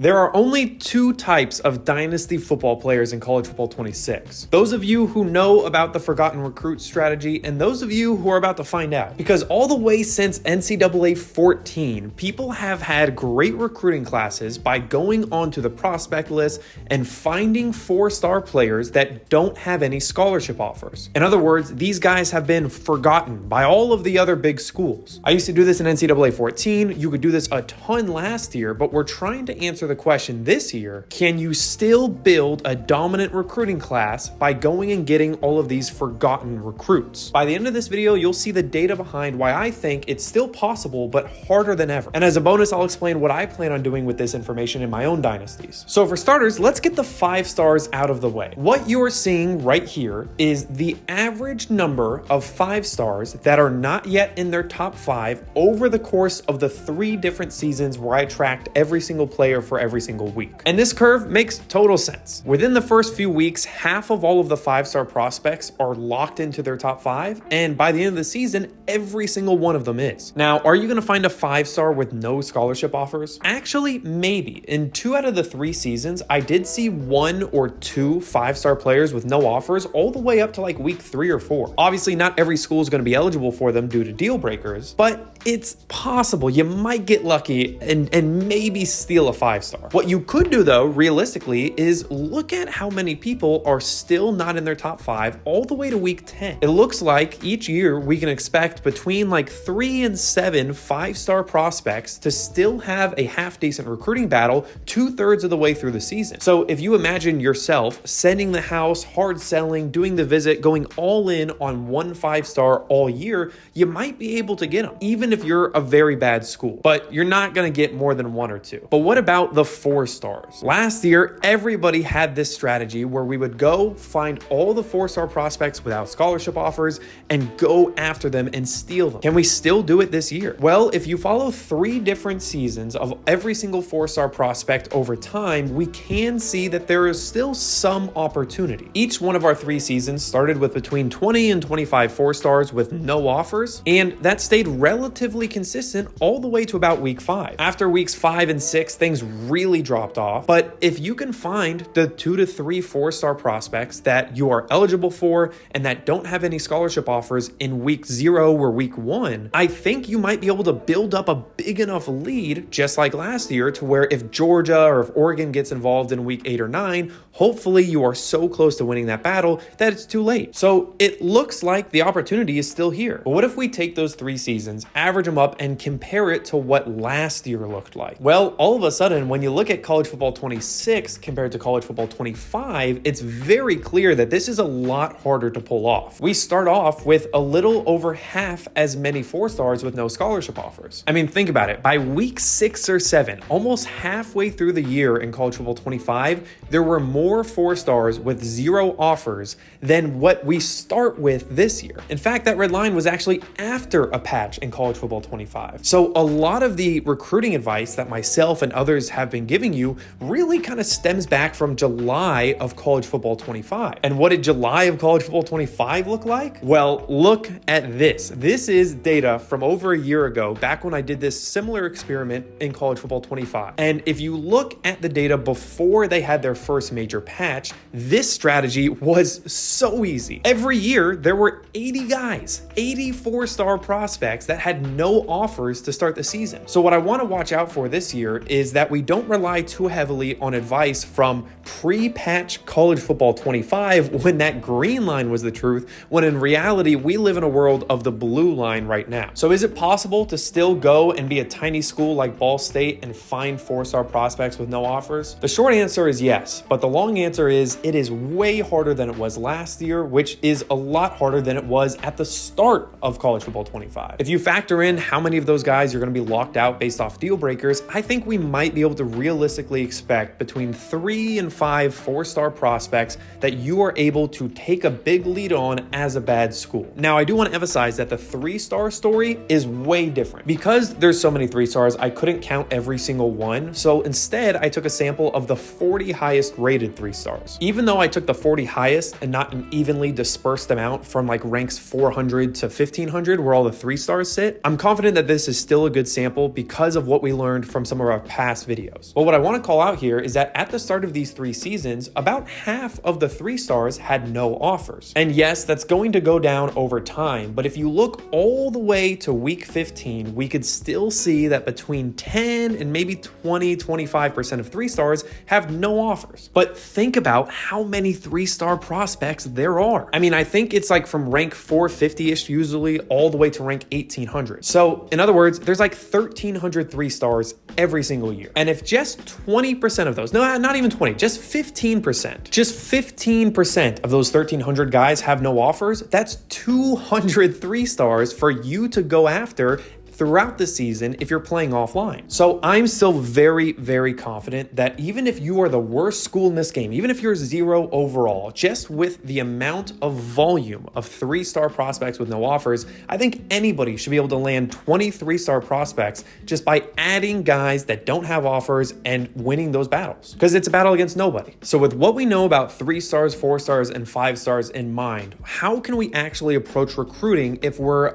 There are only two types of Dynasty football players in College Football 26. Those of you who know about the forgotten recruit strategy, and those of you who are about to find out. Because all the way since NCAA 14, people have had great recruiting classes by going onto the prospect list and finding 4-star players that don't have any scholarship offers. In other words, these guys have been forgotten by all of the other big schools. I used to do this in NCAA 14. You could do this a ton last year, but we're trying to answer the question this year: can you still build a dominant recruiting class by going and getting all of these forgotten recruits? By the end of this video, you'll see the data behind why I think it's still possible, but harder than ever. And as a bonus, I'll explain what I plan on doing with this information in my own dynasties. So for starters, let's get the 5 stars out of the way. What you're seeing right here is the average number of 5 stars that are not yet in their top 5 over the course of the 3 different seasons where I tracked every single player for every single week. And this curve makes total sense. Within the first few weeks, half of all of the 5-star prospects are locked into their top 5, and by the end of the season, every single one of them is. Now, are you gonna find a 5-star with no scholarship offers? Actually, maybe. In 2 out of the 3 seasons, I did see 1 or 2 5-star players with no offers all the way up to like week 3 or 4. Obviously, not every school is gonna be eligible for them due to deal breakers, but it's possible. You might get lucky and maybe steal a 5-star. What you could do though, realistically, is look at how many people are still not in their top 5 all the way to week 10. It looks like each year we can expect between like 3 and 7 5-star prospects to still have a half-decent recruiting battle 2/3 of the way through the season. So if you imagine yourself sending the house, hard selling, doing the visit, going all in on 1 5-star all year, you might be able to get them, even if you're a very bad school, but you're not going to get more than 1 or 2. But what about the 4 stars? Last year, everybody had this strategy where we would go find all the 4-star prospects without scholarship offers and go after them and steal them. Can we still do it this year? Well, if you follow 3 different seasons of every single 4-star prospect over time, we can see that there is still some opportunity. Each one of our 3 seasons started with between 20 and 25 4-stars with no offers, and that stayed relatively consistent all the way to about week 5. After weeks 5 and 6, things really dropped off, but if you can find the 2 to 3 4-star prospects that you are eligible for and that don't have any scholarship offers in week 0 or week 1, I think you might be able to build up a big enough lead, just like last year, to where if Georgia or if Oregon gets involved in week 8 or 9, hopefully you are so close to winning that battle that it's too late. So it looks like the opportunity is still here. But what if we take those 3 seasons, average them up, and compare it to what last year looked like? Well, all of a sudden, when you look at College Football 26 compared to College Football 25, it's very clear that this is a lot harder to pull off. We start off with a little over half as many 4-stars with no scholarship offers. I mean, think about it. By week 6 or 7, almost halfway through the year in College Football 25, there were more 4-stars with 0 offers than what we start with this year. In fact, that red line was actually after a patch in College Football 25. So a lot of the recruiting advice that myself and others have been giving you really kind of stems back from July of College Football 25. And what did July of College Football 25 look like? Well, look at this. This is data from over a year ago, back when I did this similar experiment in College Football 25. And if you look at the data before they had their first major patch, this strategy was so easy. Every year, there were 80 guys, 80 4-star prospects that had no offers to start the season. So what I want to watch out for this year is that we don't rely too heavily on advice from pre-patch College Football 25 when that green line was the truth, when in reality, we live in a world of the blue line right now. So is it possible to still go and be a tiny school like Ball State and find 4-star prospects with no offers? The short answer is yes, but the long answer is it is way harder than it was last year, which is a lot harder than it was at the start of College Football 25. If you factor in how many of those guys are going to be locked out based off deal breakers, I think we might be able to realistically expect between 3 and 5 4-star prospects that you are able to take a big lead on as a bad school. Now, I do want to emphasize that the 3-star story is way different. Because there's so many 3-stars, I couldn't count every single one. So instead, I took a sample of the 40 highest rated 3-stars. Even though I took the 40 highest and not evenly dispersed them out from like ranks 400 to 1500 where all the 3-stars sit, I'm confident that this is still a good sample because of what we learned from some of our past videos. videos. But what I want to call out here is that at the start of these 3 seasons, about half of the 3 stars had no offers. And yes, that's going to go down over time, but if you look all the way to week 15, we could still see that between 10 and maybe 20-25% of 3 stars have no offers. But think about how many 3-star prospects there are. I mean, I think it's like from rank 450-ish usually all the way to rank 1800. So in other words, there's like 1300 3-stars every single year. And if just 20% of those, no, not even 20, just 15% of those 1300 guys have no offers, that's 200 3-stars for you to go after throughout the season if you're playing offline. So I'm still very, very confident that even if you are the worst school in this game, even if you're 0 overall, just with the amount of volume of 3-star prospects with no offers, I think anybody should be able to land 20 3-star prospects just by adding guys that don't have offers and winning those battles, because it's a battle against nobody. So with what we know about 3 stars, 4 stars, and 5 stars in mind, how can we actually approach recruiting if we're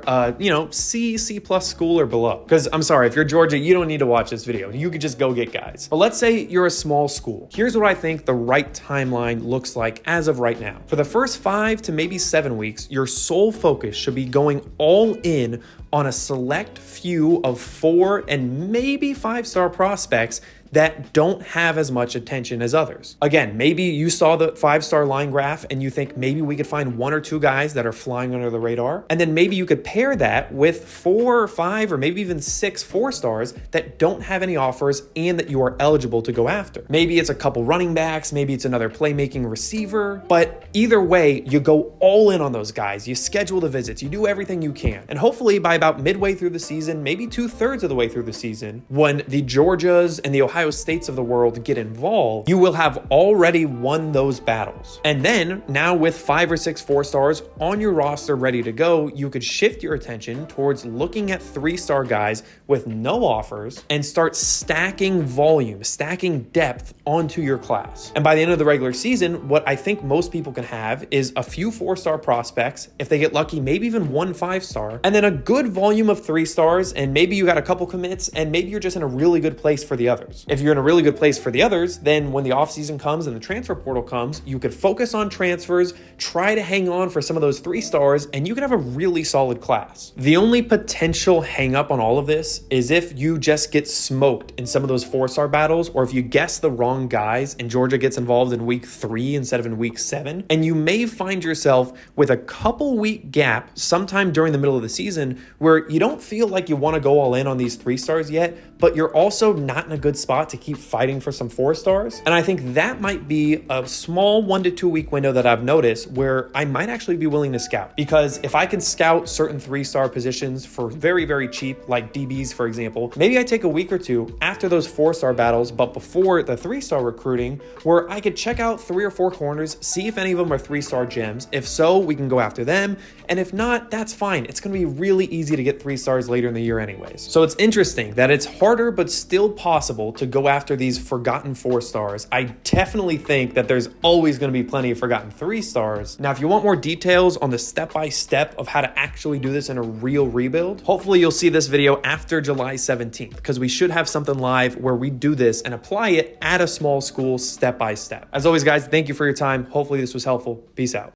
C+ school or below? Because I'm sorry, if you're Georgia, you don't need to watch this video. You could just go get guys. But let's say you're a small school. Here's what I think the right timeline looks like as of right now. For the first 5 to maybe 7 weeks, your sole focus should be going all in on a select few of 4 and maybe 5-star prospects that don't have as much attention as others. Again, maybe you saw the 5-star line graph and you think maybe we could find 1 or 2 guys that are flying under the radar. And then maybe you could pair that with 4 or 5 or maybe even 6 4-stars that don't have any offers and that you are eligible to go after. Maybe it's a couple running backs, maybe it's another playmaking receiver, but either way, you go all in on those guys. You schedule the visits, you do everything you can. And hopefully by about midway through the season, maybe 2/3 of the way through the season, when the Georgias and the Ohio States of the world get involved, you will have already won those battles. And then now with 5 or 6 4-stars on your roster ready to go, you could shift your attention towards looking at 3-star guys with no offers and start stacking volume, stacking depth onto your class. And by the end of the regular season, what I think most people can have is a few 4-star prospects, if they get lucky, maybe even 1 5-star, and then a good volume of 3-stars, and maybe you got a couple commits, and maybe you're just in a really good place for the others. If you're in a really good place for the others, then when the offseason comes and the transfer portal comes, you could focus on transfers, try to hang on for some of those 3-stars, and you can have a really solid class. The only potential hang up on all of this is if you just get smoked in some of those 4-star battles, or if you guess the wrong guys and Georgia gets involved in week 3 instead of in week 7, and you may find yourself with a couple week gap sometime during the middle of the season where you don't feel like you want to go all in on these 3-stars yet, but you're also not in a good spot to keep fighting for some 4-stars. And I think that might be a small 1 to 2 week window that I've noticed where I might actually be willing to scout. Because if I can scout certain 3-star positions for very, very cheap, like DBs, for example, maybe I take a week or 2 after those 4-star battles, but before the 3-star recruiting, where I could check out 3 or 4 corners, see if any of them are 3-star gems. If so, we can go after them. And if not, that's fine. It's going to be really easy to get 3-stars later in the year anyways. So it's interesting that it's harder, but still possible to go after these forgotten 4-stars. I definitely think that there's always going to be plenty of forgotten 3-stars. Now, if you want more details on the step-by-step of how to actually do this in a real rebuild, hopefully you'll see this video after July 17th, because we should have something live where we do this and apply it at a small school step-by-step. As always, guys, thank you for your time. Hopefully this was helpful. Peace out.